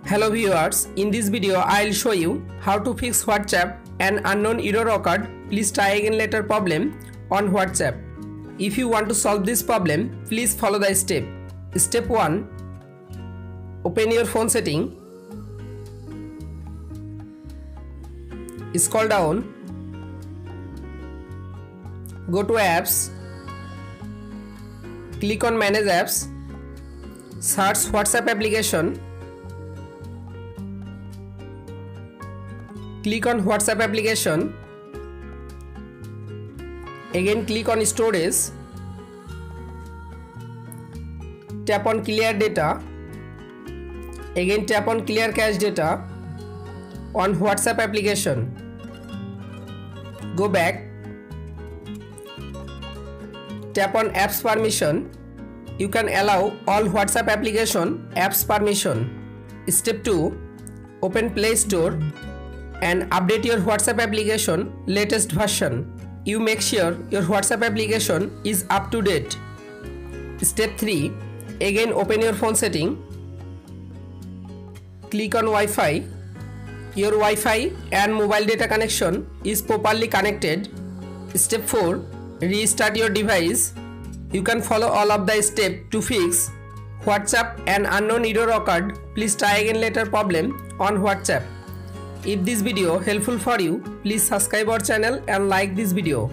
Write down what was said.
Hello viewers, in this video I'll show you how to fix WhatsApp an unknown error occurred. Please try again later problem on WhatsApp. If you want to solve this problem, please follow the step. Step 1. Open your phone setting. Scroll down. Go to apps. Click on manage apps. Search WhatsApp application. Click on WhatsApp application. Again click on storage. Tap on clear data. Again tap on clear cache data on WhatsApp application. Go back. Tap on apps permission. You can allow all WhatsApp application apps permission. Step 2. Open Play Store and update your WhatsApp application latest version. You make sure your WhatsApp application is up to date. Step 3. Again open your phone setting. Click on Wi-Fi. Your Wi-Fi and mobile data connection is properly connected. Step 4. Restart your device. You can follow all of the steps to fix WhatsApp an unknown error occurred. Please try again later problem on WhatsApp. If this video helpful for you, please subscribe our channel and like this video.